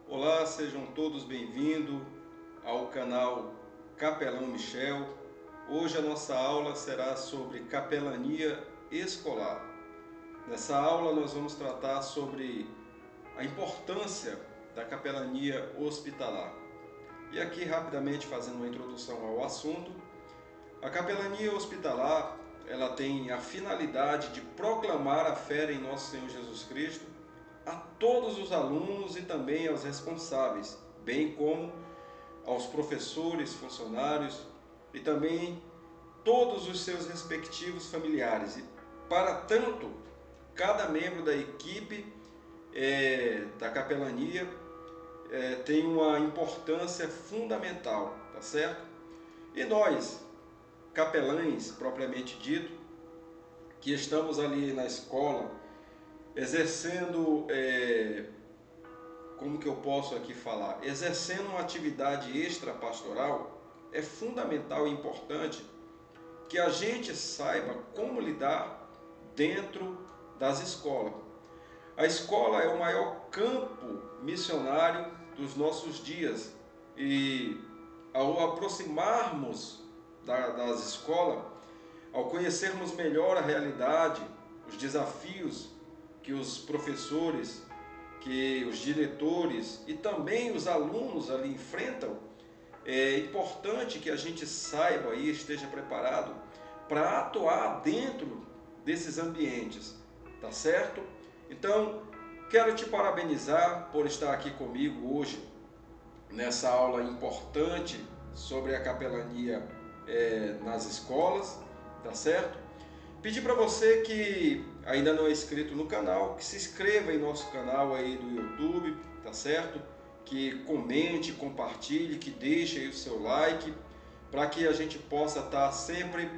Olá, sejam todos bem-vindos ao canal Capelão Michel. Hoje a nossa aula será sobre capelania escolar. Nessa aula nós vamos tratar sobre a importância da capelania hospitalar. E aqui rapidamente fazendo uma introdução ao assunto, a capelania hospitalar ela tem a finalidade de proclamar a fé em nosso Senhor Jesus Cristo a todos os alunos e também aos responsáveis, bem como aos professores, funcionários e também todos os seus respectivos familiares. E para tanto, cada membro da equipe da capelania tem uma importância fundamental, tá certo? E nós, capelães propriamente dito, que estamos ali na escola, exercendo, como que eu posso aqui falar? Exercendo uma atividade extrapastoral, é fundamental e importante que a gente saiba como lidar dentro das escolas. A escola é o maior campo missionário dos nossos dias e ao aproximarmos das escolas, ao conhecermos melhor a realidade, os desafios que os professores, que os diretores e também os alunos ali enfrentam, é importante que a gente saiba e esteja preparado para atuar dentro desses ambientes, tá certo? Então, quero te parabenizar por estar aqui comigo hoje nessa aula importante sobre a capelania nas escolas, tá certo? Pedir para você que ainda não é inscrito no canal, que se inscreva em nosso canal aí do YouTube, tá certo? Que comente, compartilhe, que deixe aí o seu like, para que a gente possa estar sempre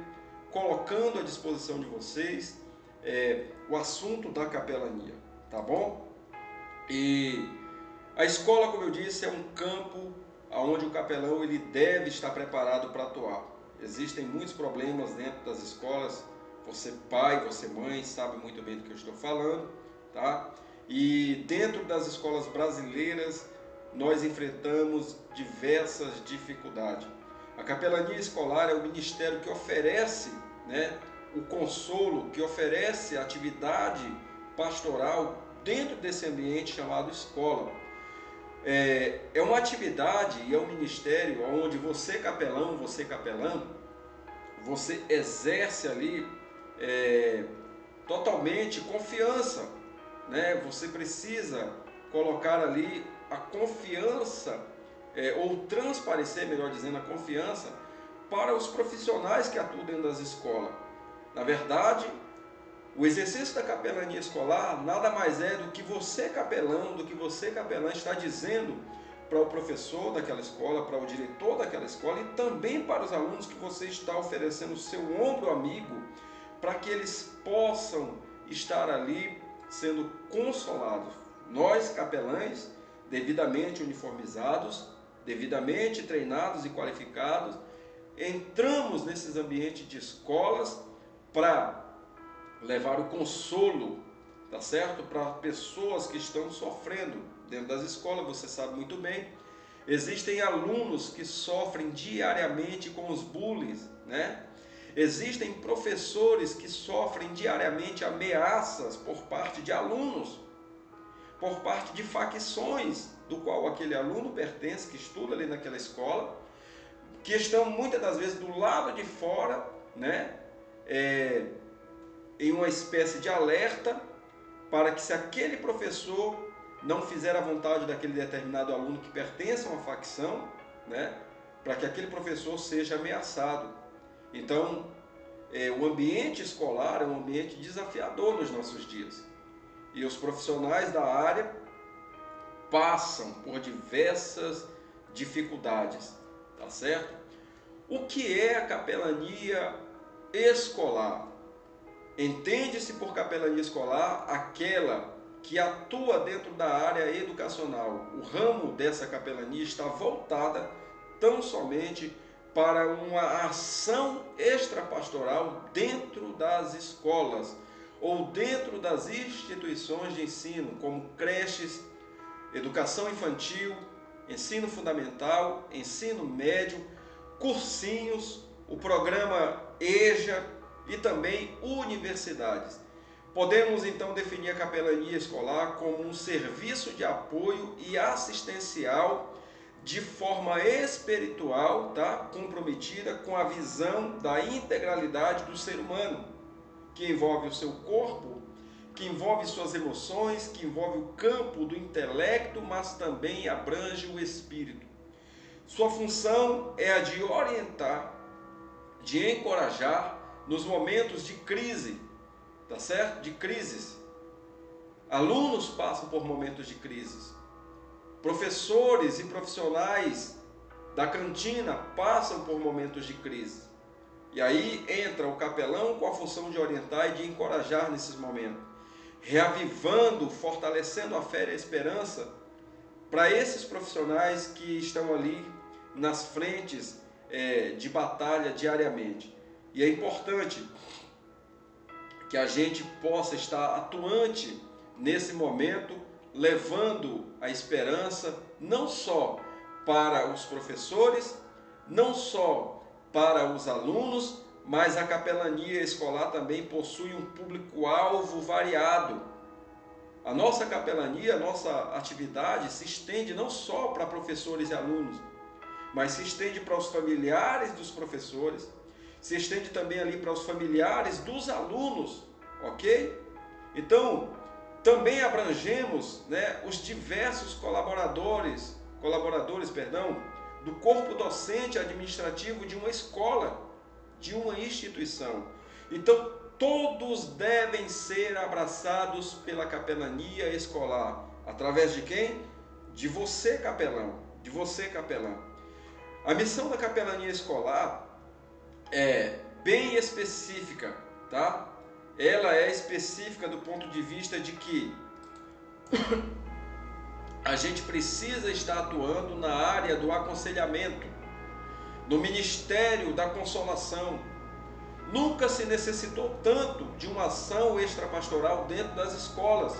colocando à disposição de vocês o assunto da capelania, tá bom? E a escola, como eu disse, é um campo onde o capelão ele deve estar preparado para atuar. Existem muitos problemas dentro das escolas. Você pai, você mãe, sabe muito bem do que eu estou falando, tá? E dentro das escolas brasileiras, nós enfrentamos diversas dificuldades. A capelania escolar é o ministério que oferece, né, o consolo, que oferece a atividade pastoral dentro desse ambiente chamado escola. É uma atividade e é um ministério onde você capelão, você capelã, você exerce ali totalmente confiança, né? Você precisa colocar ali a confiança, ou transparecer, melhor dizendo, a confiança para os profissionais que atuam dentro das escolas. Na verdade, o exercício da capelania escolar nada mais é do que você capelão está dizendo para o professor daquela escola, para o diretor daquela escola e também para os alunos que você está oferecendo o seu ombro amigo para que eles possam estar ali sendo consolados. Nós, capelães, devidamente uniformizados, devidamente treinados e qualificados, entramos nesses ambientes de escolas para levar o consolo, tá certo? Para pessoas que estão sofrendo dentro das escolas, você sabe muito bem. Existem alunos que sofrem diariamente com os bullies, né? Existem professores que sofrem diariamente ameaças por parte de alunos, por parte de facções do qual aquele aluno pertence, que estuda ali naquela escola, que estão muitas das vezes do lado de fora, né? Em uma espécie de alerta para que se aquele professor não fizer a vontade daquele determinado aluno que pertence a uma facção, né, para que aquele professor seja ameaçado. Então, o ambiente escolar é um ambiente desafiador nos nossos dias. E os profissionais da área passam por diversas dificuldades, tá certo? O que é a capelania escolar? Entende-se por capelania escolar aquela que atua dentro da área educacional. O ramo dessa capelania está voltada tão somente para uma ação extrapastoral dentro das escolas ou dentro das instituições de ensino, como creches, educação infantil, ensino fundamental, ensino médio, cursinhos, o programa EJA e também universidades. Podemos então definir a capelania escolar como um serviço de apoio e assistencial de forma espiritual, tá? Comprometida com a visão da integralidade do ser humano, que envolve o seu corpo, que envolve suas emoções, que envolve o campo do intelecto, mas também abrange o espírito. Sua função é a de orientar, de encorajar nos momentos de crise, tá certo? De crises. Alunos passam por momentos de crises. Professores e profissionais da cantina passam por momentos de crise. E aí entra o capelão com a função de orientar e de encorajar nesses momentos, reavivando, fortalecendo a fé e a esperança para esses profissionais que estão ali nas frentes de batalha diariamente. E é importante que a gente possa estar atuante nesse momento, levando a esperança não só para os professores, não só para os alunos, mas a capelania escolar também possui um público-alvo variado. A nossa capelania, a nossa atividade se estende não só para professores e alunos, mas se estende para os familiares dos professores, se estende também ali para os familiares dos alunos, ok? Então, também abrangemos, né, os diversos colaboradores, do corpo docente administrativo de uma escola, de uma instituição. Então, todos devem ser abraçados pela capelania escolar. Através de quem? De você, capelão. De você, capelão. A missão da capelania escolar é bem específica, tá? Ela é específica do ponto de vista de que a gente precisa estar atuando na área do aconselhamento, no ministério da consolação. Nunca se necessitou tanto de uma ação extrapastoral dentro das escolas.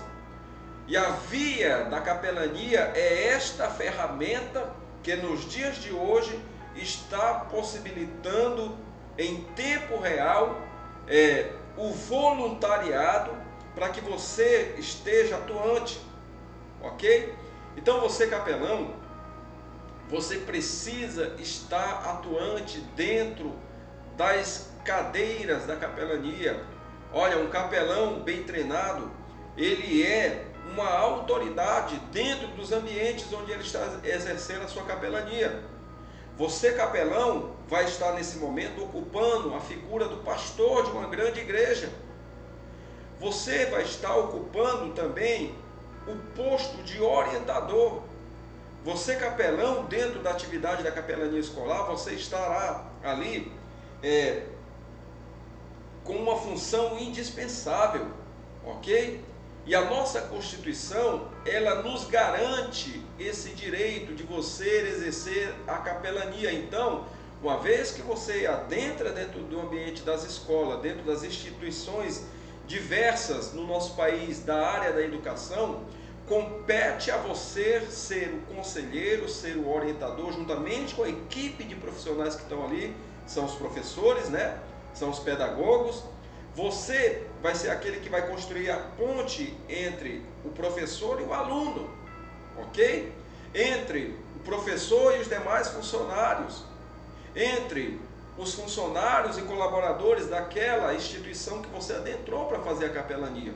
E a via da capelania é esta ferramenta que nos dias de hoje está possibilitando em tempo real o voluntariado para que você esteja atuante, ok? Então você, capelão, você precisa estar atuante dentro das cadeiras da capelania. Olha, um capelão bem treinado, ele é uma autoridade dentro dos ambientes onde ele está exercendo a sua capelania. Você, capelão, vai estar nesse momento ocupando a figura do pastor de uma grande igreja. Você vai estar ocupando também o posto de orientador. Você, capelão, dentro da atividade da capelania escolar, você estará ali com uma função indispensável, ok? E a nossa Constituição, ela nos garante esse direito de você exercer a capelania. Então, uma vez que você adentra dentro do ambiente das escolas, dentro das instituições diversas no nosso país, da área da educação, compete a você ser o conselheiro, ser o orientador, juntamente com a equipe de profissionais que estão ali, são os professores, né? São os pedagogos. Você vai ser aquele que vai construir a ponte entre o professor e o aluno, ok? Entre o professor e os demais funcionários, entre os funcionários e colaboradores daquela instituição que você adentrou para fazer a capelania.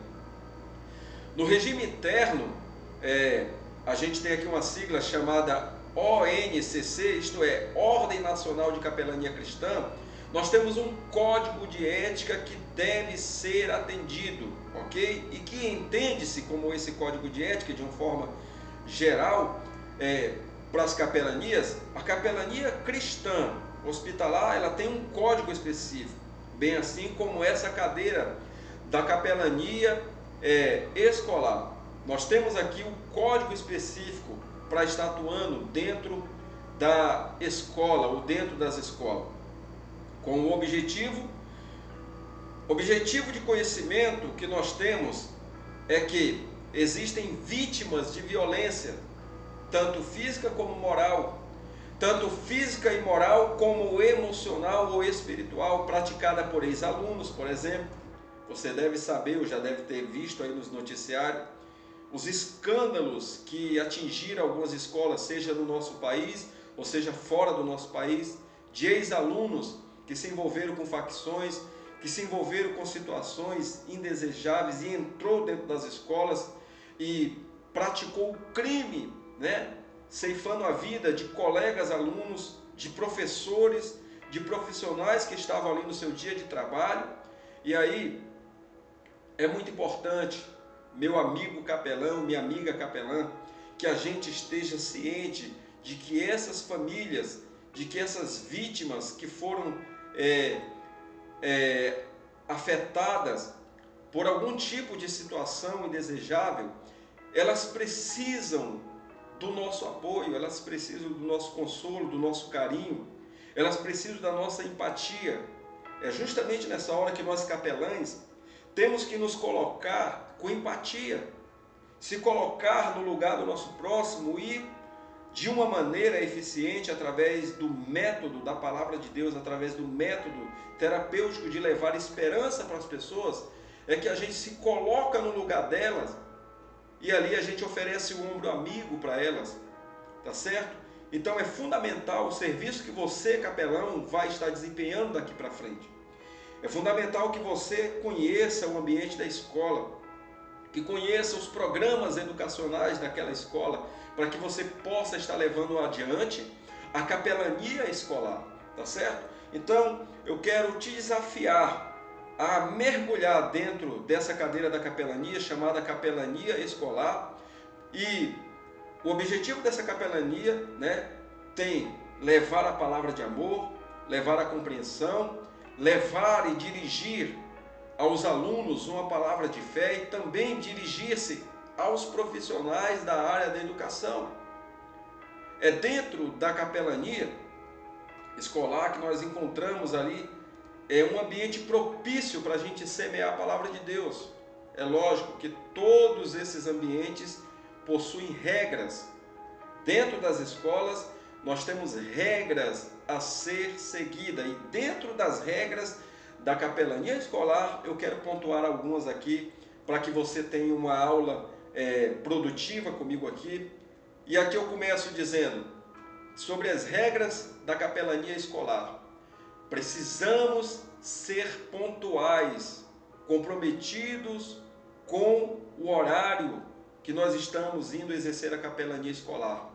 No regime interno, a gente tem aqui uma sigla chamada ONCC, isto é, Ordem Nacional de Capelania Cristã. Nós temos um código de ética que deve ser atendido, ok? E que entende-se como esse código de ética, de uma forma geral, para as capelanias. A capelania cristã hospitalar, ela tem um código específico, bem assim como essa cadeira da capelania escolar. Nós temos aqui um código específico para estar atuando dentro da escola ou dentro das escolas, com o objetivo de conhecimento que nós temos é que existem vítimas de violência tanto física como moral, tanto física e moral como emocional ou espiritual, praticada por ex-alunos, por exemplo. Você deve saber, ou já deve ter visto aí nos noticiários, os escândalos que atingiram algumas escolas, seja no nosso país, ou seja fora do nosso país, de ex-alunos que se envolveram com facções, que se envolveram com situações indesejáveis e entrou dentro das escolas e praticou crime, né? Ceifando a vida de colegas alunos, de professores, de profissionais que estavam ali no seu dia de trabalho. E aí é muito importante, meu amigo capelão, minha amiga capelã, que a gente esteja ciente de que essas famílias, de que essas vítimas que foram afetadas por algum tipo de situação indesejável, elas precisam do nosso apoio, elas precisam do nosso consolo, do nosso carinho, elas precisam da nossa empatia. É justamente nessa hora que nós capelães temos que nos colocar com empatia, se colocar no lugar do nosso próximo e de uma maneira eficiente, através do método da palavra de Deus, através do método terapêutico de levar esperança para as pessoas, é que a gente se coloca no lugar delas e ali a gente oferece o ombro amigo para elas, tá certo? Então é fundamental o serviço que você, capelão, vai estar desempenhando daqui para frente. É fundamental que você conheça o ambiente da escola, que conheça os programas educacionais daquela escola, para que você possa estar levando adiante a capelania escolar, tá certo? Então, eu quero te desafiar a mergulhar dentro dessa cadeira da capelania, chamada capelania escolar, e o objetivo dessa capelania, né, tem levar a palavra de amor, levar a compreensão, levar e dirigir aos alunos uma palavra de fé e também dirigir-se aos profissionais da área da educação. É dentro da capelania escolar que nós encontramos ali um ambiente propício para a gente semear a palavra de Deus. É lógico que todos esses ambientes possuem regras. Dentro das escolas nós temos regras a ser seguidas e dentro das regras da capelania escolar eu quero pontuar algumas aqui para que você tenha uma aula produtiva comigo aqui. E aqui eu começo dizendo sobre as regras da capelania escolar. Precisamos ser pontuais, comprometidos com o horário que nós estamos indo exercer a capelania escolar.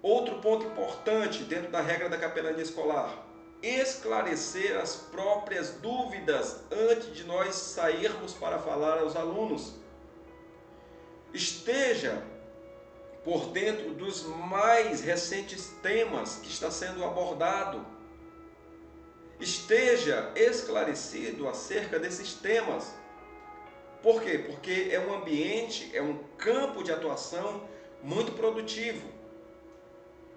Outro ponto importante dentro da regra da capelania escolar: esclarecer as próprias dúvidas antes de nós sairmos para falar aos alunos. Esteja por dentro dos mais recentes temas que está sendo abordado. Esteja esclarecido acerca desses temas. Por quê? Porque é um ambiente, é um campo de atuação muito produtivo.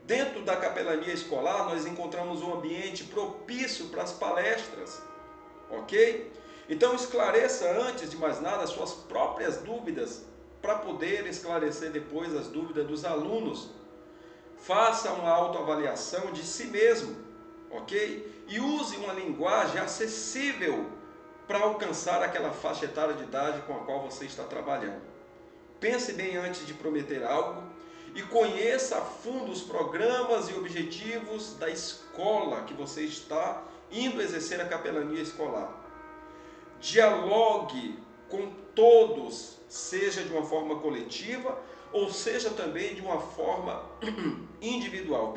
Dentro da capelania escolar, nós encontramos um ambiente propício para as palestras, ok? Então, esclareça antes de mais nada as suas próprias dúvidas, para poder esclarecer depois as dúvidas dos alunos. Faça uma autoavaliação de si mesmo, ok? E use uma linguagem acessível para alcançar aquela faixa etária de idade com a qual você está trabalhando. Pense bem antes de prometer algo e conheça a fundo os programas e objetivos da escola que você está indo exercer a capelania escolar. Dialogue com todos, seja de uma forma coletiva ou seja também de uma forma individual,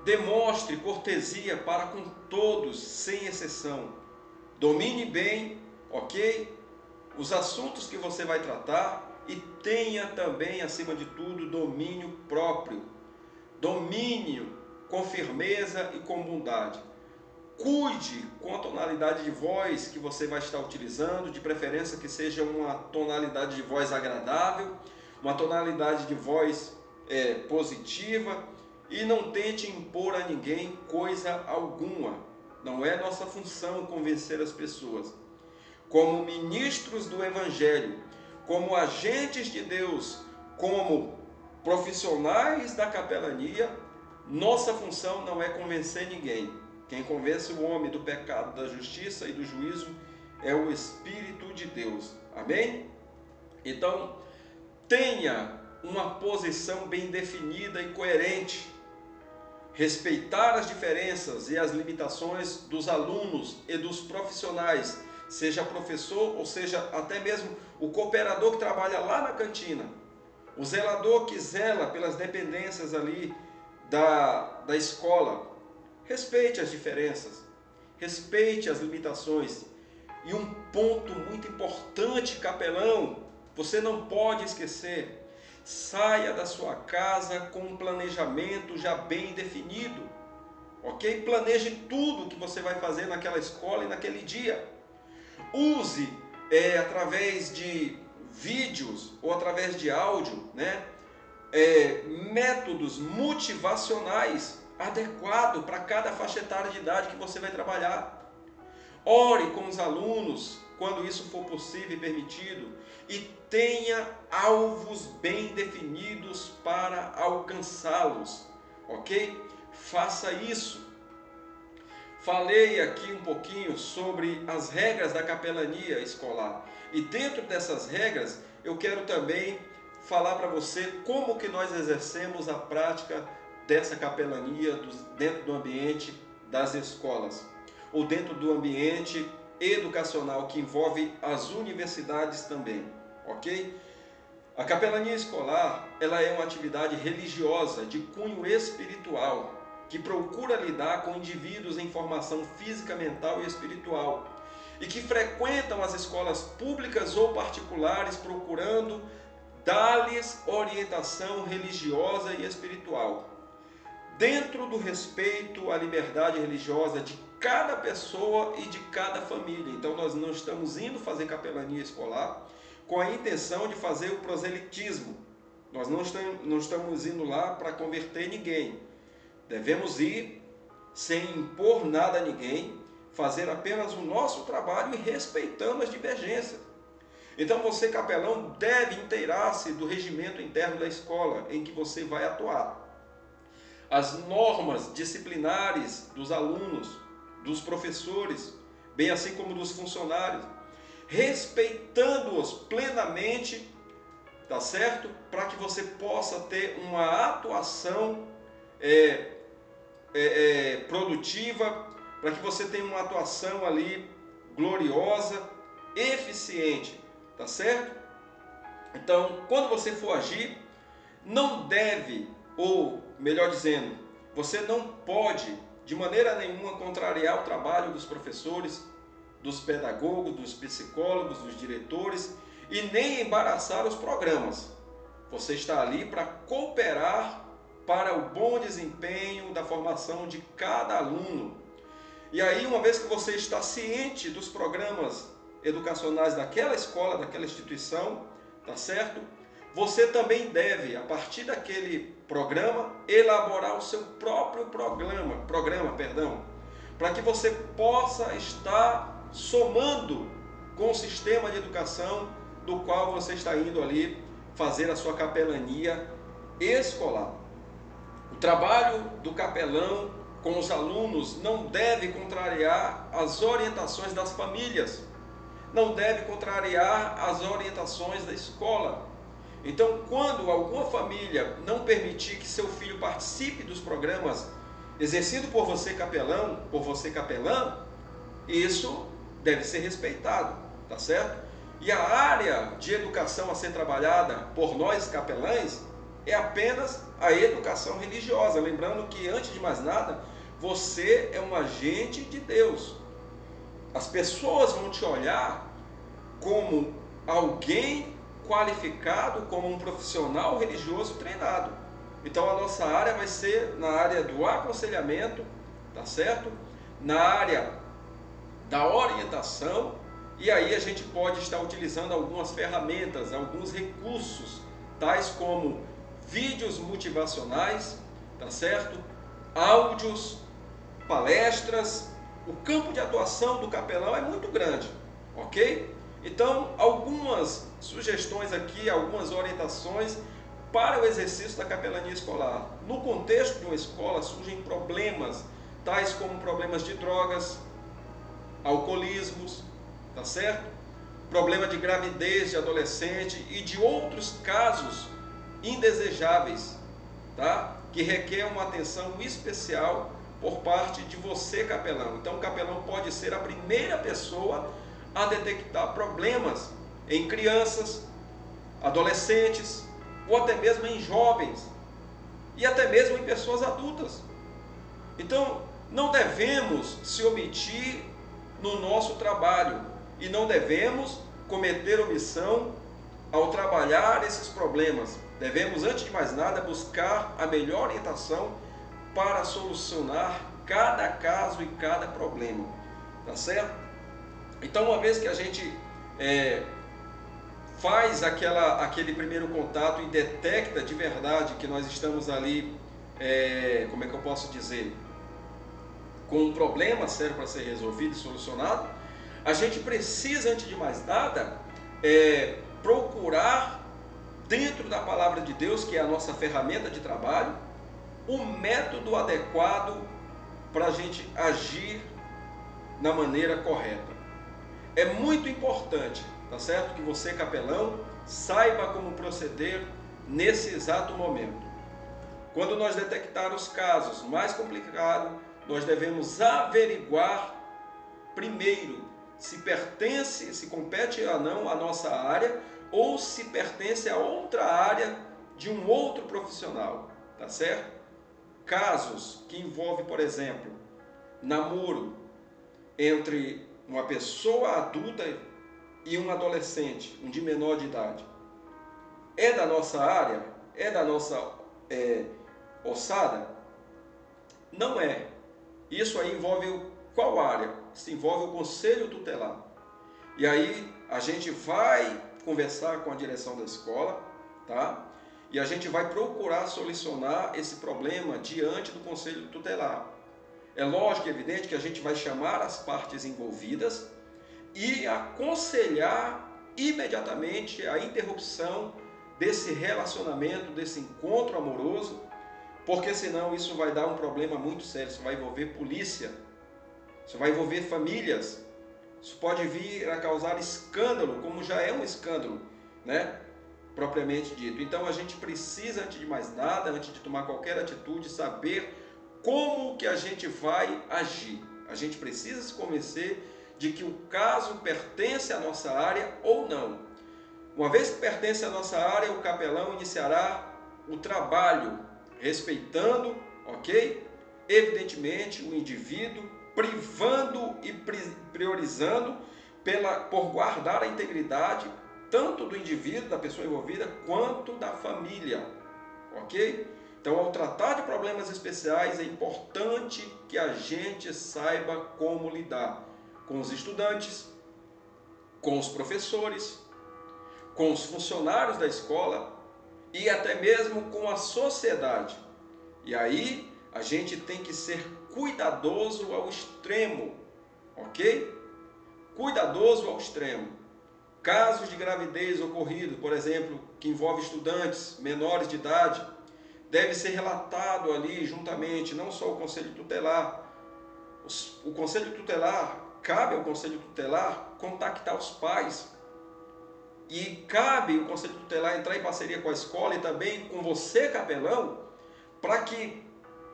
Demonstre cortesia para com todos, sem exceção. Domine bem, ok? Os assuntos que você vai tratar e tenha também, acima de tudo, domínio próprio. Domínio com firmeza e com bondade. Cuide com a tonalidade de voz que você vai estar utilizando, de preferência que seja uma tonalidade de voz agradável, uma tonalidade de voz positiva, e não tente impor a ninguém coisa alguma. Não é nossa função convencer as pessoas. Como ministros do Evangelho, como agentes de Deus, como profissionais da capelania, nossa função não é convencer ninguém. Quem convence o homem do pecado, da justiça e do juízo é o Espírito de Deus. Amém? Então, tenha uma posição bem definida e coerente. Respeitar as diferenças e as limitações dos alunos e dos profissionais, seja professor ou seja até mesmo o cooperador que trabalha lá na cantina, o zelador que zela pelas dependências ali da escola. Respeite as diferenças, respeite as limitações. E um ponto muito importante, capelão, você não pode esquecer: saia da sua casa com um planejamento já bem definido, ok? Planeje tudo que você vai fazer naquela escola e naquele dia. Use através de vídeos ou através de áudio, métodos motivacionais adequados para cada faixa etária de idade que você vai trabalhar. Ore com os alunos quando isso for possível e permitido, e tenha alvos bem definidos para alcançá-los, ok? Faça isso. Falei aqui um pouquinho sobre as regras da capelania escolar, e dentro dessas regras eu quero também falar para você como que nós exercemos a prática dessa capelania dentro do ambiente das escolas, ou dentro do ambiente educacional que envolve as universidades também, ok? A capelania escolar, ela é uma atividade religiosa de cunho espiritual, que procura lidar com indivíduos em formação física, mental e espiritual, e que frequentam as escolas públicas ou particulares procurando dar-lhes orientação religiosa e espiritual, dentro do respeito à liberdade religiosa de cada pessoa e de cada família. Então nós não estamos indo fazer capelania escolar com a intenção de fazer o proselitismo. Nós não estamos indo lá para converter ninguém. Devemos ir sem impor nada a ninguém, fazer apenas o nosso trabalho e respeitando as divergências. Então você, capelão, deve inteirar-se do regimento interno da escola em que você vai atuar, as normas disciplinares dos alunos, dos professores, bem assim como dos funcionários, respeitando-os plenamente, tá certo? Para que você possa ter uma atuação produtiva, para que você tenha uma atuação ali gloriosa, eficiente, tá certo? Então, quando você for agir, não deve, ou melhor dizendo, você não pode de maneira nenhuma contrariar o trabalho dos professores, dos pedagogos, dos psicólogos, dos diretores, e nem embaraçar os programas. Você está ali para cooperar para o bom desempenho da formação de cada aluno. E aí, uma vez que você está ciente dos programas educacionais daquela escola, daquela instituição, tá certo? Você também deve, a partir daquele programa, elaborar o seu próprio programa, para que você possa estar somando com o sistema de educação do qual você está indo ali fazer a sua capelania escolar. O trabalho do capelão com os alunos não deve contrariar as orientações das famílias, não deve contrariar as orientações da escola. Então, quando alguma família não permitir que seu filho participe dos programas exercido por você, capelão, por você, capelã, isso deve ser respeitado, tá certo? E a área de educação a ser trabalhada por nós, capelães, é apenas a educação religiosa. Lembrando que, antes de mais nada, você é um agente de Deus. As pessoas vão te olhar como alguém qualificado, como um profissional religioso treinado. Então a nossa área vai ser na área do aconselhamento, tá certo? Na área da orientação, e aí a gente pode estar utilizando algumas ferramentas, alguns recursos, tais como vídeos motivacionais, tá certo? Áudios, palestras. O campo de atuação do capelão é muito grande, ok? Então, algumas sugestões aqui, algumas orientações para o exercício da capelania escolar. No contexto de uma escola surgem problemas, tais como problemas de drogas, alcoolismos, tá certo? Problema de gravidez de adolescente e de outros casos indesejáveis, tá? Que requer uma atenção especial por parte de você, capelão. Então, o capelão pode ser a primeira pessoa a detectar problemas em crianças, adolescentes, ou até mesmo em jovens, e até mesmo em pessoas adultas. Então, não devemos se omitir no nosso trabalho, e não devemos cometer omissão ao trabalhar esses problemas. Devemos, antes de mais nada, buscar a melhor orientação para solucionar cada caso e cada problema, tá certo? Então, uma vez que a gente faz aquele primeiro contato e detecta de verdade que nós estamos ali, como é que eu posso dizer, com um problema sério para ser resolvido e solucionado, a gente precisa, antes de mais nada, procurar dentro da palavra de Deus, que é a nossa ferramenta de trabalho, o método adequado para a gente agir na maneira correta. É muito importante, tá certo, que você, capelão, saiba como proceder nesse exato momento. Quando nós detectar os casos mais complicados, nós devemos averiguar primeiro se compete ou não à nossa área, ou se pertence a outra área de um outro profissional, tá certo? Casos que envolvem, por exemplo, namoro entre uma pessoa adulta e um adolescente, um de menor de idade, é da nossa área? É da nossa ossada? Não é. Isso aí envolve qual área? Isso envolve o conselho tutelar. E aí a gente vai conversar com a direção da escola, tá? E a gente vai procurar solucionar esse problema diante do conselho tutelar. É lógico e evidente que a gente vai chamar as partes envolvidas e aconselhar imediatamente a interrupção desse relacionamento, desse encontro amoroso, porque senão isso vai dar um problema muito sério. Isso vai envolver polícia, isso vai envolver famílias, isso pode vir a causar escândalo, como já é um escândalo, né? Propriamente dito. Então a gente precisa, antes de mais nada, antes de tomar qualquer atitude, saber como que a gente vai agir. A gente precisa se convencer de que o caso pertence à nossa área ou não. Uma vez que pertence à nossa área, o capelão iniciará o trabalho respeitando, ok? Evidentemente, o indivíduo, privando e priorizando por guardar a integridade tanto do indivíduo, da pessoa envolvida, quanto da família, ok? Então, ao tratar de problemas especiais, é importante que a gente saiba como lidar com os estudantes, com os professores, com os funcionários da escola e até mesmo com a sociedade. E aí, a gente tem que ser cuidadoso ao extremo, ok? Cuidadoso ao extremo. Casos de gravidez ocorridos, por exemplo, que envolve estudantes menores de idade, deve ser relatado ali juntamente, não só o Conselho Tutelar. O Conselho Tutelar, cabe ao Conselho Tutelar contactar os pais. E cabe o Conselho Tutelar entrar em parceria com a escola e também com você, capelão, para que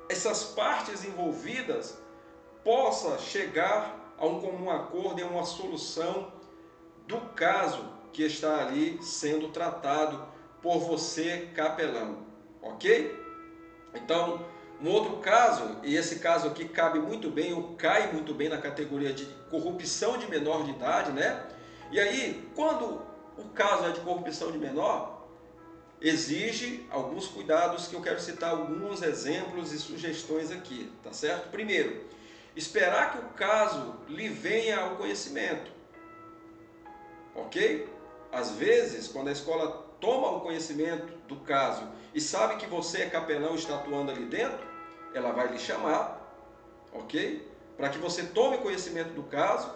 essas partes envolvidas possam chegar a um comum acordo e a uma solução do caso que está ali sendo tratado por você, capelão, ok? Então, um outro caso, e esse caso aqui cabe muito bem, ou cai muito bem na categoria de corrupção de menor de idade, né? E aí, quando o caso é de corrupção de menor, exige alguns cuidados que eu quero citar alguns exemplos e sugestões aqui, tá certo? Primeiro, esperar que o caso lhe venha ao conhecimento, ok? Às vezes, quando a escola toma o conhecimento do caso e sabe que você é capelão e está atuando ali dentro, ela vai lhe chamar, ok? Para que você tome conhecimento do caso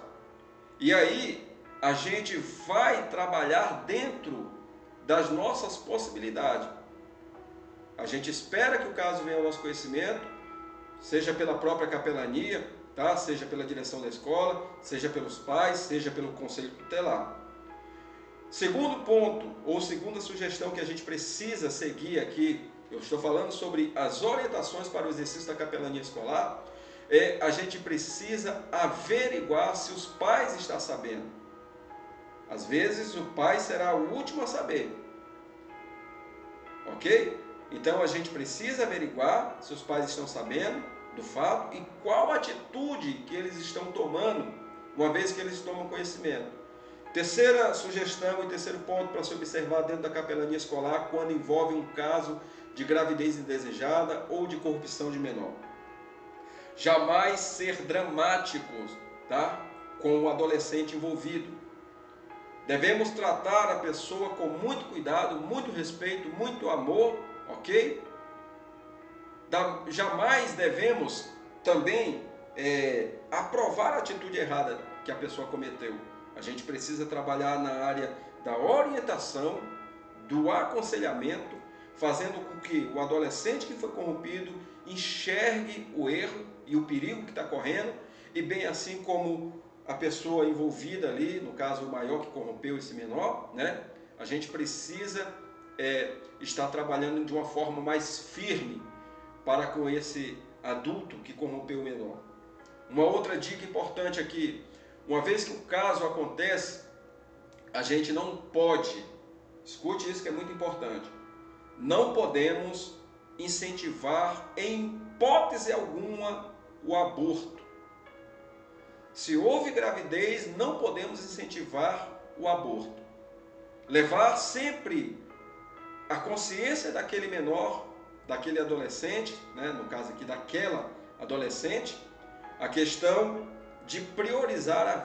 e aí a gente vai trabalhar dentro das nossas possibilidades. A gente espera que o caso venha ao nosso conhecimento, seja pela própria capelania, tá? Seja pela direção da escola, seja pelos pais, seja pelo conselho tutelar. Segundo ponto, ou segunda sugestão que a gente precisa seguir aqui, eu estou falando sobre as orientações para o exercício da capelania escolar, a gente precisa averiguar se os pais estão sabendo. Às vezes o pai será o último a saber, ok? Então a gente precisa averiguar se os pais estão sabendo do fato e qual atitude que eles estão tomando, uma vez que eles tomam conhecimento. Terceira sugestão e terceiro ponto para se observar dentro da capelania escolar quando envolve um caso de gravidez indesejada ou de corrupção de menor. Jamais ser dramáticos, tá? Com o adolescente envolvido. Devemos tratar a pessoa com muito cuidado, muito respeito, muito amor, ok? Jamais devemos também aprovar a atitude errada que a pessoa cometeu. A gente precisa trabalhar na área da orientação, do aconselhamento, fazendo com que o adolescente que foi corrompido enxergue o erro e o perigo que está correndo, e bem assim como a pessoa envolvida ali, no caso o maior que corrompeu esse menor, né? A gente precisa estar trabalhando de uma forma mais firme para com esse adulto que corrompeu o menor. Uma outra dica importante aqui, uma vez que o caso acontece, a gente não pode, escute isso que é muito importante, não podemos incentivar em hipótese alguma o aborto. Se houve gravidez, não podemos incentivar o aborto. Levar sempre a consciência daquele menor, daquele adolescente, né, no caso aqui daquela adolescente, a questão de priorizar a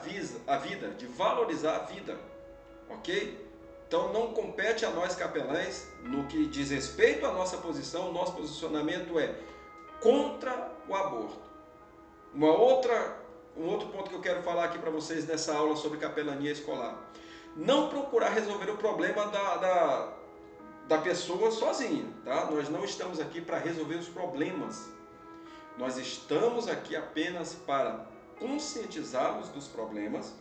vida, de valorizar a vida, ok? Então não compete a nós capelães, no que diz respeito à nossa posição, o nosso posicionamento é contra o aborto. Um outro ponto que eu quero falar aqui para vocês nessa aula sobre capelania escolar. Não procurar resolver o problema da pessoa sozinha, tá? Nós não estamos aqui para resolver os problemas. Nós estamos aqui apenas para conscientizá-los dos problemas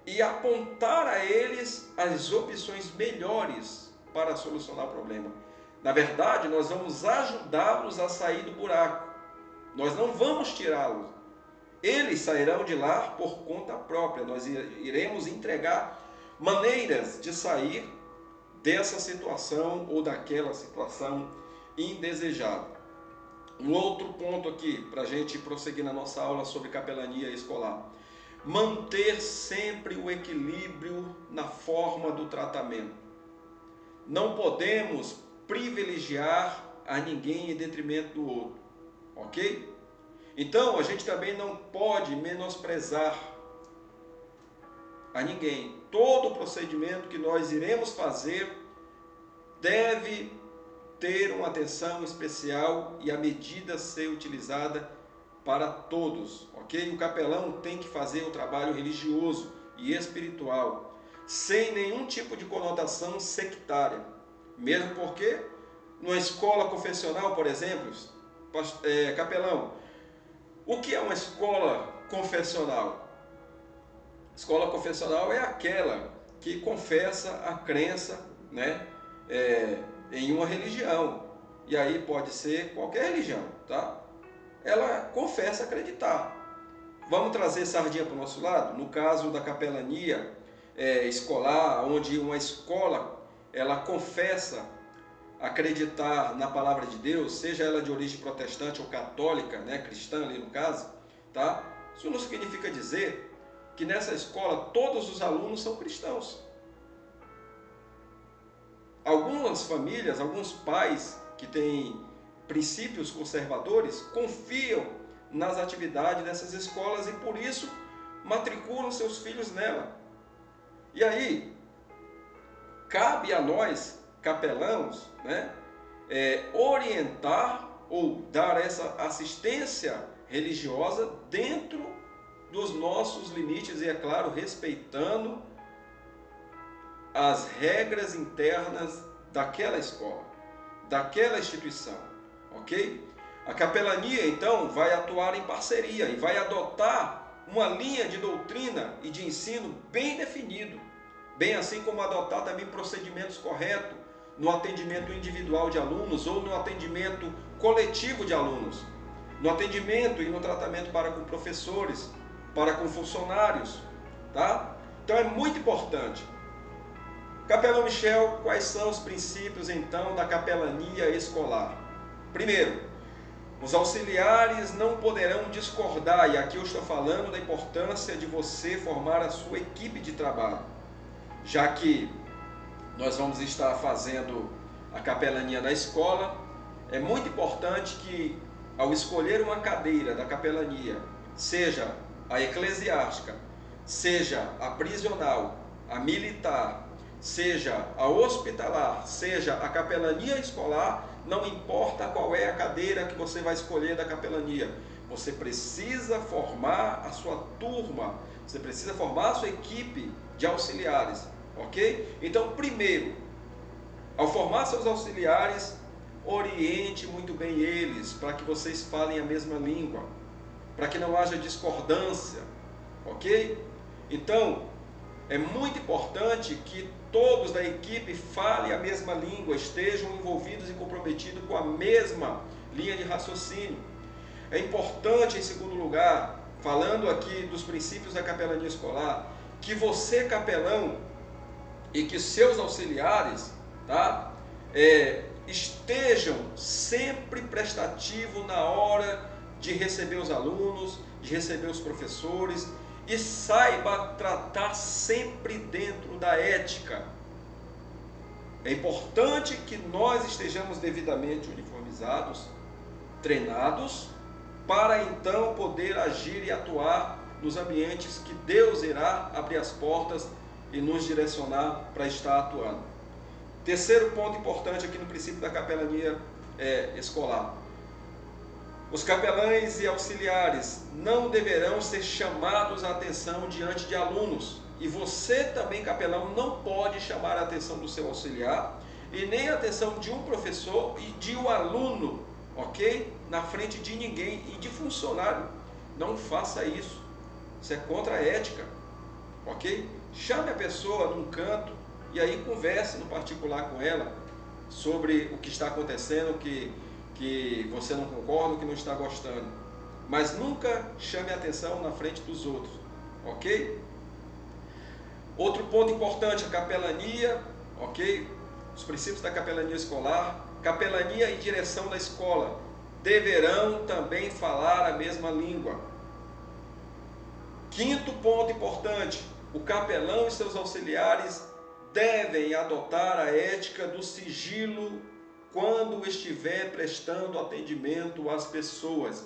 e apontar a eles as opções melhores para solucionar o problema. Na verdade, nós vamos ajudá-los a sair do buraco. Nós não vamos tirá-los. Eles sairão de lá por conta própria. Nós iremos entregar maneiras de sair dessa situação ou daquela situação indesejada. Um outro ponto aqui, para a gente prosseguir na nossa aula sobre capelania escolar. Manter sempre o equilíbrio na forma do tratamento. Não podemos privilegiar a ninguém em detrimento do outro, ok? Então, a gente também não pode menosprezar a ninguém. Todo o procedimento que nós iremos fazer deve ter uma atenção especial e a medida ser utilizada para todos, ok? O capelão tem que fazer o trabalho religioso e espiritual, sem nenhum tipo de conotação sectária. Mesmo porque, numa escola confessional, por exemplo, capelão, o que é uma escola confessional? Escola confessional é aquela que confessa a crença, né, em uma religião. E aí pode ser qualquer religião, tá? Ela confessa acreditar. Vamos trazer sardinha para o nosso lado? No caso da capelania escolar, onde uma escola ela confessa acreditar na palavra de Deus, seja ela de origem protestante ou católica, né, cristã ali no caso, tá? Isso não significa dizer que nessa escola todos os alunos são cristãos. Algumas famílias, alguns pais que têm princípios conservadores confiam nas atividades dessas escolas e por isso matriculam seus filhos nela. E aí, cabe a nós, capelãos, né, orientar ou dar essa assistência religiosa dentro dos nossos limites e, é claro, respeitando as regras internas daquela escola. daquela instituição, ok? A capelania, então, vai atuar em parceria e vai adotar uma linha de doutrina e de ensino bem definido, bem assim como adotar também procedimentos corretos no atendimento individual de alunos ou no atendimento coletivo de alunos, no atendimento e no tratamento para com professores, para com funcionários, tá? Então é muito importante. Capelão Michel, quais são os princípios então da capelania escolar? Primeiro, os auxiliares não poderão discordar, e aqui eu estou falando da importância de você formar a sua equipe de trabalho, já que nós vamos estar fazendo a capelania na escola. É muito importante que, ao escolher uma cadeira da capelania, seja a eclesiástica, seja a prisional, a militar, seja a hospitalar, seja a capelania escolar, não importa qual é a cadeira que você vai escolher da capelania, você precisa formar a sua turma, você precisa formar a sua equipe de auxiliares, ok? Então, primeiro, ao formar seus auxiliares, oriente muito bem eles, para que vocês falem a mesma língua, para que não haja discordância, ok? Então, é muito importante que todos da equipe falem a mesma língua, estejam envolvidos e comprometidos com a mesma linha de raciocínio. É importante, em segundo lugar, falando aqui dos princípios da capelania escolar, que você, capelão, e que seus auxiliares, tá, estejam sempre prestativos na hora de receber os alunos, de receber os professores, e saiba tratar sempre dentro da ética. É importante que nós estejamos devidamente uniformizados, treinados, para então poder agir e atuar nos ambientes que Deus irá abrir as portas e nos direcionar para estar atuando. Terceiro ponto importante aqui no princípio da capelania escolar. Os capelães e auxiliares não deverão ser chamados a atenção diante de alunos. E você também, capelão, não pode chamar a atenção do seu auxiliar e nem a atenção de um professor e de um aluno, ok? Na frente de ninguém e de funcionário. Não faça isso. Isso é contra a ética, ok? Chame a pessoa num canto e aí converse no particular com ela sobre o que está acontecendo, que você não concorda, que não está gostando, mas nunca chame a atenção na frente dos outros, ok? Outro ponto importante, a capelania, ok? Os princípios da capelania escolar. Capelania e direção da escola deverão também falar a mesma língua. Quinto ponto importante, o capelão e seus auxiliares devem adotar a ética do sigilo quando estiver prestando atendimento às pessoas,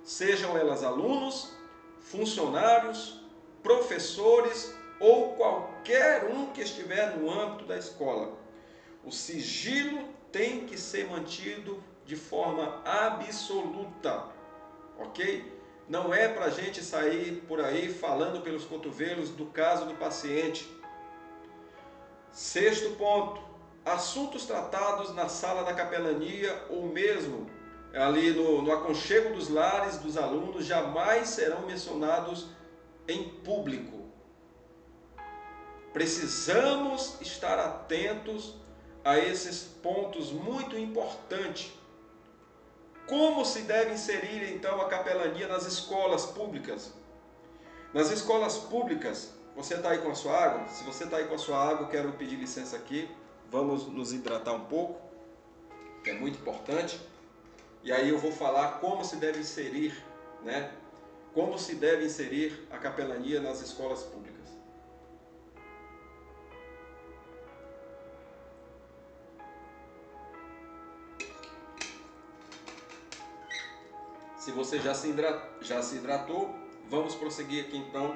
sejam elas alunos, funcionários, professores ou qualquer um que estiver no âmbito da escola. O sigilo tem que ser mantido de forma absoluta, ok? Não é para a gente sair por aí falando pelos cotovelos do caso do paciente. Sexto ponto, assuntos tratados na sala da capelania ou mesmo ali no aconchego dos lares dos alunos jamais serão mencionados em público. Precisamos estar atentos a esses pontos muito importantes. Como se deve inserir então a capelania nas escolas públicas? Nas escolas públicas, você está aí com a sua água? Se você está aí com a sua água, eu quero pedir licença aqui. Vamos nos hidratar um pouco, que é muito importante. E aí eu vou falar como se deve inserir, né? Como se deve inserir a capelania nas escolas públicas. Se você já se hidratou, vamos prosseguir aqui então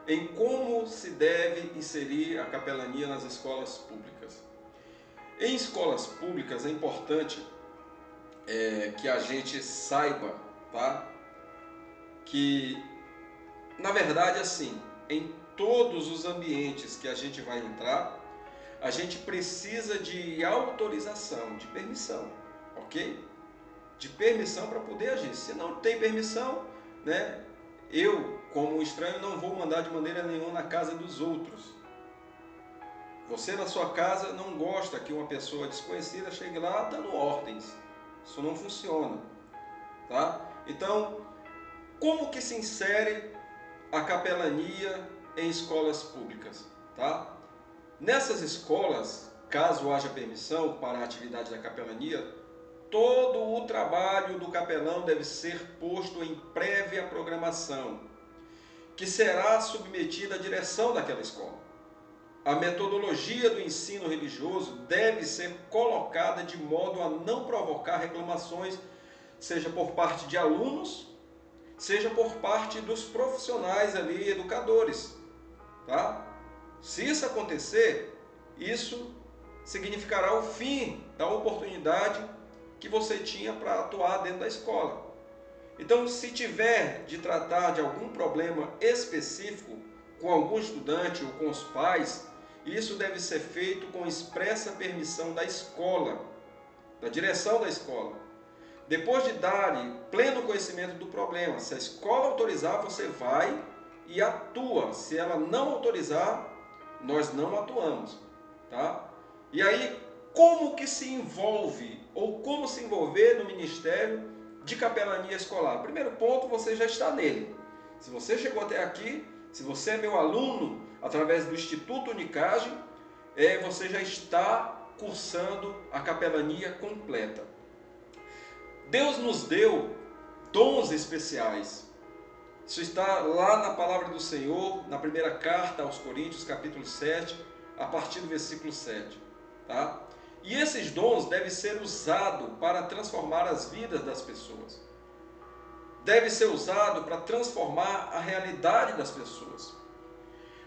em como se deve inserir a capelania nas escolas públicas. Em escolas públicas é importante que a gente saiba, tá? Que, na verdade, assim, em todos os ambientes que a gente vai entrar, a gente precisa de autorização, de permissão, ok? De permissão para poder agir. Se não tem permissão, né, eu, como um estranho, não vou mandar de maneira nenhuma na casa dos outros. Você na sua casa não gosta que uma pessoa desconhecida chegue lá dando ordens. Isso não funciona, tá? Então, como que se insere a capelania em escolas públicas, tá? Nessas escolas, caso haja permissão para a atividade da capelania, todo o trabalho do capelão deve ser posto em prévia programação, que será submetida à direção daquela escola. A metodologia do ensino religioso deve ser colocada de modo a não provocar reclamações, seja por parte de alunos, seja por parte dos profissionais ali, educadores, tá? Se isso acontecer, isso significará o fim da oportunidade que você tinha para atuar dentro da escola. Então, se tiver de tratar de algum problema específico com algum estudante ou com os pais, isso deve ser feito com expressa permissão da escola, da direção da escola. Depois de dar pleno conhecimento do problema, se a escola autorizar, você vai e atua. Se ela não autorizar, nós não atuamos, tá? E aí, como que se envolve ou como se envolver no ministério de capelania escolar? Primeiro ponto, você já está nele. Se você chegou até aqui, se você é meu aluno através do Instituto Unicage, você já está cursando a capelania completa. Deus nos deu dons especiais. Isso está lá na palavra do Senhor, na primeira carta aos Coríntios, capítulo 7, a partir do versículo 7. Tá? E esses dons devem ser usados para transformar as vidas das pessoas. Deve ser usado para transformar a realidade das pessoas.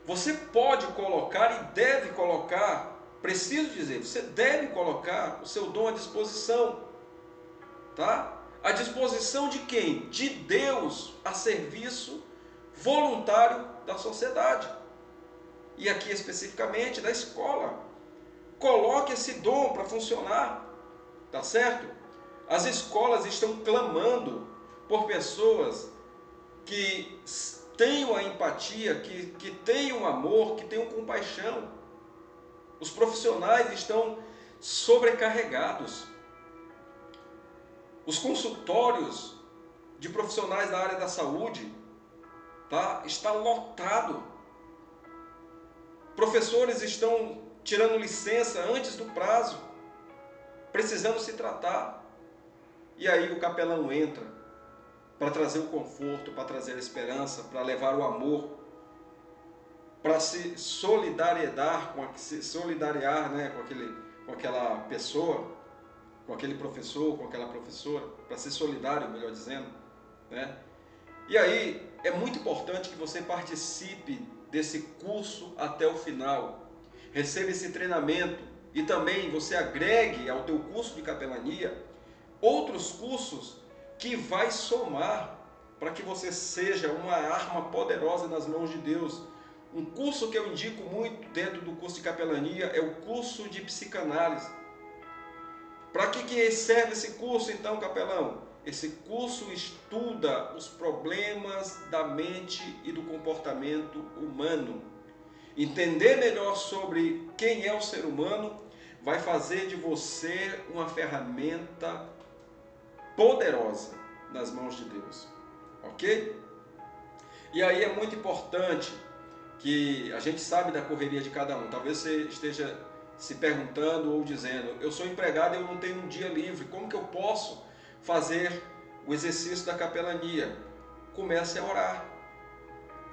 Você pode colocar e deve colocar, preciso dizer, você deve colocar o seu dom à disposição. Tá? À disposição de quem? De Deus, a serviço voluntário da sociedade. E aqui especificamente da escola. Coloque esse dom para funcionar, tá certo? As escolas estão clamando por pessoas que tenham a empatia, que tenham amor, que tenham compaixão. Os profissionais estão sobrecarregados. Os consultórios de profissionais da área da saúde, tá, está lotado. Professores estão tirando licença antes do prazo, precisando se tratar. E aí o capelão entra para trazer o conforto, para trazer a esperança, para levar o amor, para se solidariar, né, com aquela pessoa, com aquele professor, com aquela professora, para ser solidário, melhor dizendo, né? E aí é muito importante que você participe desse curso até o final. Receba esse treinamento e também você agregue ao teu curso de capelania outros cursos que vai somar para que você seja uma arma poderosa nas mãos de Deus. Um curso que eu indico muito dentro do curso de capelania é o curso de psicanálise. Para que serve esse curso então, capelão? Esse curso estuda os problemas da mente e do comportamento humano. Entender melhor sobre quem é o ser humano vai fazer de você uma ferramenta poderosa nas mãos de Deus, ok? E aí é muito importante que a gente sabe da correria de cada um. Talvez você esteja se perguntando ou dizendo, eu sou empregado e eu não tenho um dia livre, como que eu posso fazer o exercício da capelania? Comece a orar.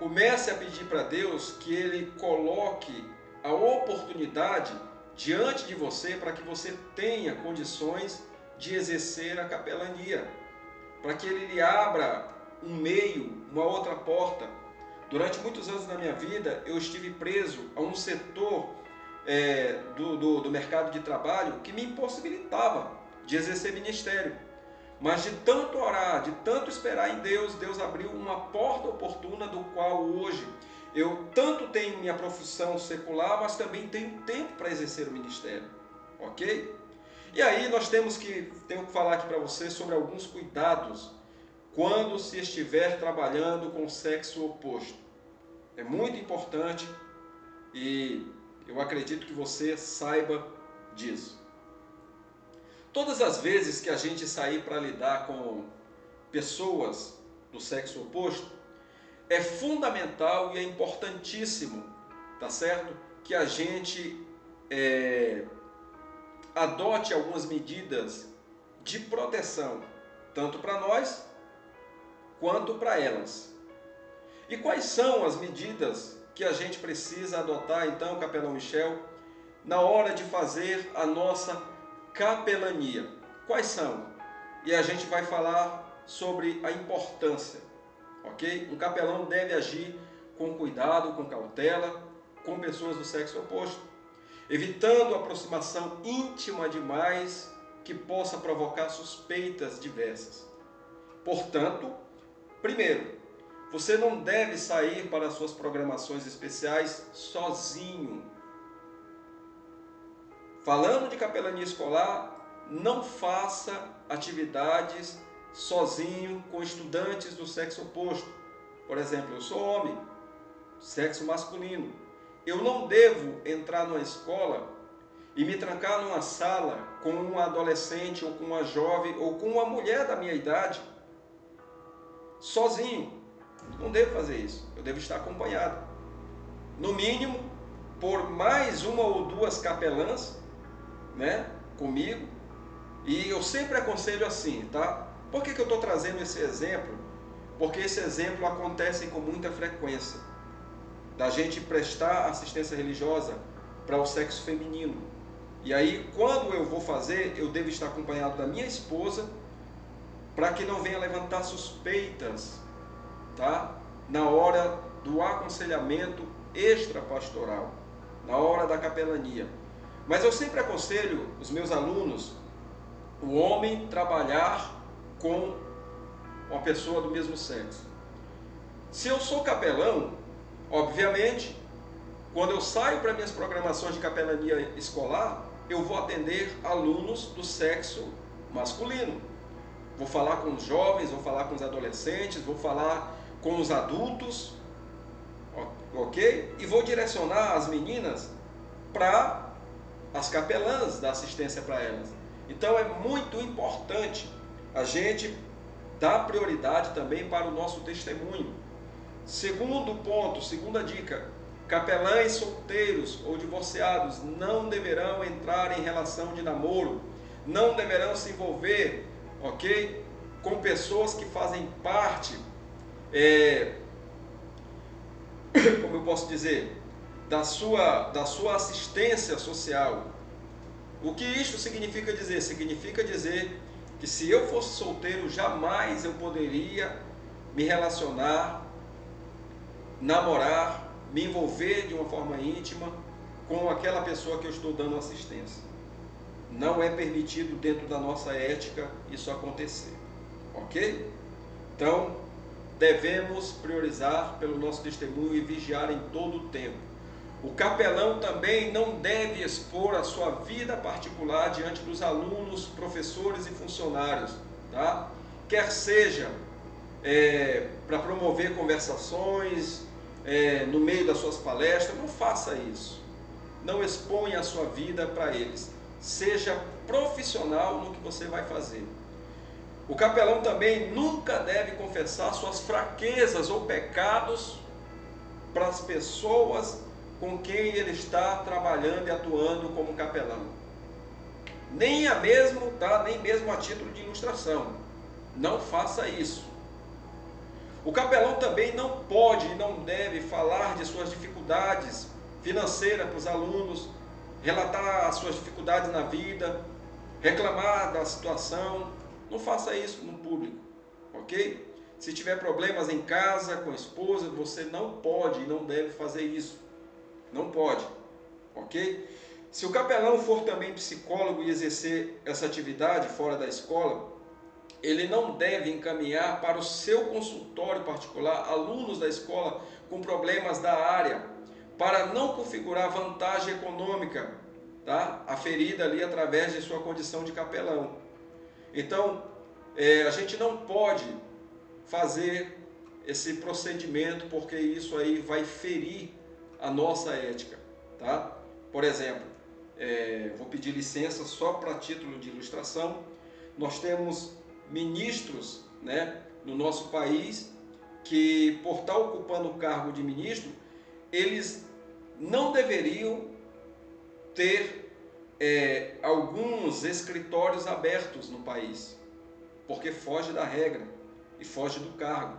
Comece a pedir para Deus que Ele coloque a oportunidade diante de você para que você tenha condições de exercer a capelania, para que Ele lhe abra um meio, uma outra porta. Durante muitos anos da minha vida, eu estive preso a um setor do mercado de trabalho que me impossibilitava de exercer ministério. Mas de tanto orar, de tanto esperar em Deus, Deus abriu uma porta oportuna do qual hoje Eu tanto tenho minha profissão secular, mas também tenho tempo para exercer o ministério, ok? E aí nós tenho que falar aqui para você sobre alguns cuidados quando se estiver trabalhando com o sexo oposto. É muito importante e eu acredito que você saiba disso. Todas as vezes que a gente sair para lidar com pessoas do sexo oposto, é fundamental e é importantíssimo, tá certo? Que a gente adote algumas medidas de proteção, tanto para nós quanto para elas. E quais são as medidas que a gente precisa adotar, então, capelão Michel, na hora de fazer a nossa capelania? Quais são? E a gente vai falar sobre a importância, ok? Um capelão deve agir com cuidado, com cautela, com pessoas do sexo oposto, evitando aproximação íntima demais que possa provocar suspeitas diversas. Portanto, primeiro, você não deve sair para suas programações especiais sozinho. Falando de capelania escolar, não faça atividades sozinho com estudantes do sexo oposto. Por exemplo, eu sou homem, sexo masculino. Eu não devo entrar numa escola e me trancar numa sala com um adolescente ou com uma jovem ou com uma mulher da minha idade, sozinho. Não devo fazer isso, eu devo estar acompanhado. No mínimo, por mais uma ou duas capelãs, né, comigo. E eu sempre aconselho assim, tá? Por que eu estou trazendo esse exemplo? Porque esse exemplo acontece com muita frequência, da gente prestar assistência religiosa para o sexo feminino. E aí, quando eu vou fazer, eu devo estar acompanhado da minha esposa, para que não venha levantar suspeitas, tá? Na hora do aconselhamento extrapastoral, na hora da capelania. Mas eu sempre aconselho os meus alunos, o homem trabalhar com uma pessoa do mesmo sexo. Se eu sou capelão, obviamente, quando eu saio para minhas programações de capelania escolar, eu vou atender alunos do sexo masculino. Vou falar com os jovens, vou falar com os adolescentes, vou falar com os adultos, ok? E vou direcionar as meninas para as capelãs da assistência para elas. Então é muito importante a gente dar prioridade também para o nosso testemunho. Segundo ponto, segunda dica, capelães solteiros ou divorciados não deverão entrar em relação de namoro, não deverão se envolver, ok? Com pessoas que fazem parte, como eu posso dizer, da sua assistência social. O que isso significa dizer? Significa dizer que se eu fosse solteiro, jamais eu poderia me relacionar, namorar, me envolver de uma forma íntima com aquela pessoa que eu estou dando assistência. Não é permitido dentro da nossa ética isso acontecer, ok? Então, devemos priorizar pelo nosso testemunho e vigiar em todo o tempo. O capelão também não deve expor a sua vida particular diante dos alunos, professores e funcionários, tá? Quer seja para promover conversações no meio das suas palestras, não faça isso. Não exponha a sua vida para eles. Seja profissional no que você vai fazer. O capelão também nunca deve confessar suas fraquezas ou pecados para as pessoas com quem ele está trabalhando e atuando como capelão. Nem mesmo a título de ilustração. Não faça isso. O capelão também não pode e não deve falar de suas dificuldades financeiras para os alunos, relatar as suas dificuldades na vida, reclamar da situação. Não faça isso no público, ok? Se tiver problemas em casa, com a esposa, você não pode e não deve fazer isso. Não pode, ok? Se o capelão for também psicólogo e exercer essa atividade fora da escola, ele não deve encaminhar para o seu consultório particular alunos da escola com problemas da área, para não configurar vantagem econômica, tá? Aferida ali através de sua condição de capelão. Então, a gente não pode fazer esse procedimento, porque isso aí vai ferir a nossa ética, tá? Por exemplo, vou pedir licença só para título de ilustração. Nós temos ministros, né, no nosso país que, por estar ocupando o cargo de ministro, eles não deveriam ter alguns escritórios abertos no país, porque foge da regra e foge do cargo.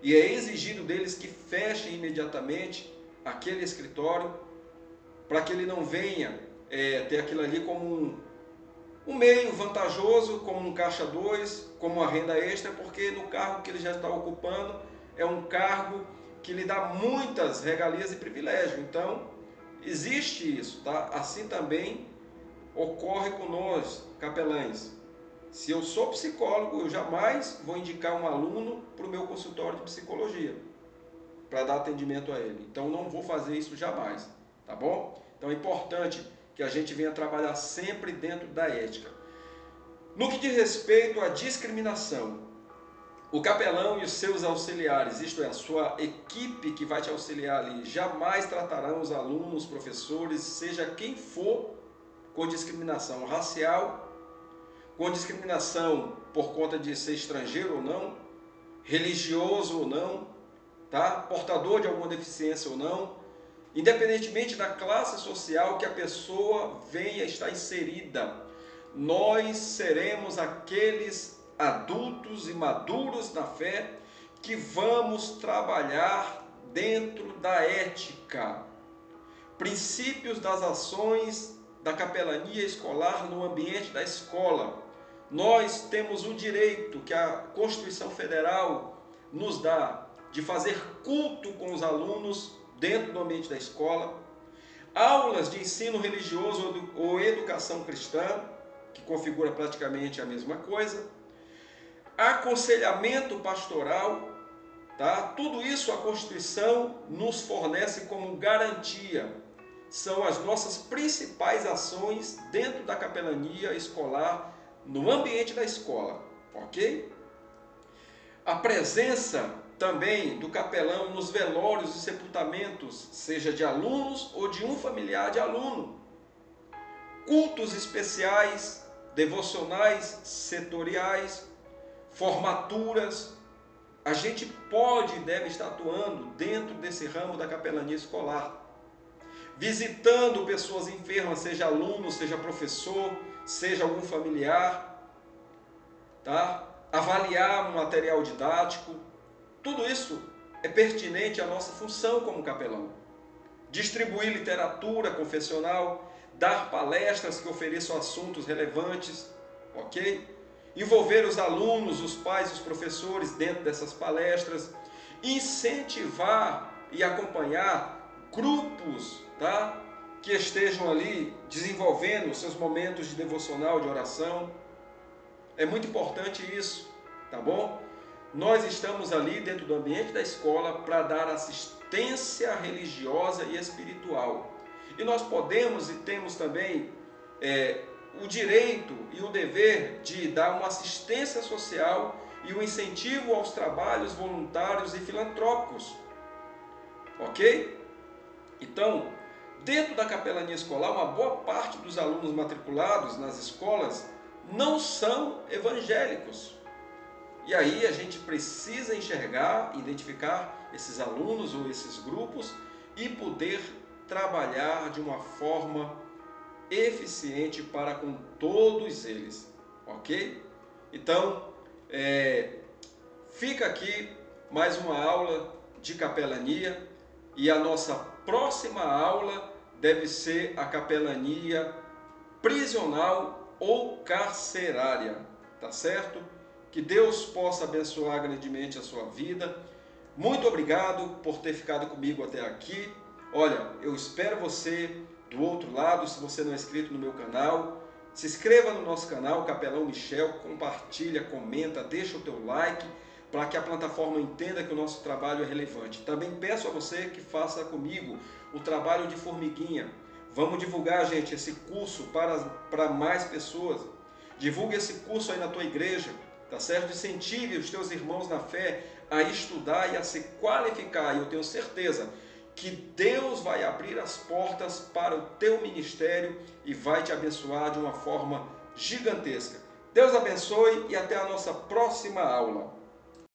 E é exigido deles que fechem imediatamente aquele escritório para que ele não venha ter aquilo ali como um meio vantajoso, como um caixa 2, como uma renda extra, porque no cargo que ele já está ocupando é um cargo que lhe dá muitas regalias e privilégios. Então, existe isso, tá? Assim também ocorre com nós, capelães. Se eu sou psicólogo, eu jamais vou indicar um aluno para o meu consultório de psicologia, para dar atendimento a ele. Então, não vou fazer isso jamais, tá bom? Então, é importante que a gente venha trabalhar sempre dentro da ética. No que diz respeito à discriminação, o capelão e os seus auxiliares, isto é, a sua equipe que vai te auxiliar ali, jamais tratarão os alunos, professores, seja quem for, com discriminação racial, com discriminação por conta de ser estrangeiro ou não, religioso ou não, tá? Portador de alguma deficiência ou não, independentemente da classe social que a pessoa venha estar inserida. Nós seremos aqueles adultos e maduros na fé que vamos trabalhar dentro da ética, princípios das ações da capelania escolar no ambiente da escola. Nós temos o direito que a Constituição Federal nos dá de fazer culto com os alunos dentro do ambiente da escola, aulas de ensino religioso ou educação cristã, que configura praticamente a mesma coisa, aconselhamento pastoral, tá? Tudo isso a Constituição nos fornece como garantia. São as nossas principais ações dentro da capelania escolar, no ambiente da escola, ok? A presença também do capelão nos velórios e sepultamentos, seja de alunos ou de um familiar de aluno. Cultos especiais, devocionais setoriais, formaturas. A gente pode e deve estar atuando dentro desse ramo da capelania escolar, visitando pessoas enfermas, seja aluno, seja professor, seja algum familiar, tá? Avaliar um material didático. Tudo isso é pertinente à nossa função como capelão. Distribuir literatura confessional, dar palestras que ofereçam assuntos relevantes, ok? Envolver os alunos, os pais e os professores dentro dessas palestras, incentivar e acompanhar grupos, tá? Que estejam ali desenvolvendo seus momentos de devocional, de oração. É muito importante isso, tá bom? Nós estamos ali dentro do ambiente da escola para dar assistência religiosa e espiritual. E nós podemos e temos também o direito e o dever de dar uma assistência social e um incentivo aos trabalhos voluntários e filantrópicos. Ok? Então, dentro da capelania escolar, uma boa parte dos alunos matriculados nas escolas não são evangélicos. E aí a gente precisa enxergar, identificar esses alunos ou esses grupos e poder trabalhar de uma forma eficiente para com todos eles, ok? Então, fica aqui mais uma aula de capelania e a nossa próxima aula deve ser a capelania prisional ou carcerária, tá certo? Que Deus possa abençoar grandemente a sua vida. Muito obrigado por ter ficado comigo até aqui. Olha, eu espero você do outro lado. Se você não é inscrito no meu canal, se inscreva no nosso canal, Capelão Michel, compartilha, comenta, deixa o teu like, para que a plataforma entenda que o nosso trabalho é relevante. Também peço a você que faça comigo o trabalho de formiguinha. Vamos divulgar, gente, esse curso para mais pessoas. Divulgue esse curso aí na tua igreja, tá certo? Incentive os teus irmãos na fé a estudar e a se qualificar. E eu tenho certeza que Deus vai abrir as portas para o teu ministério e vai te abençoar de uma forma gigantesca. Deus abençoe e até a nossa próxima aula.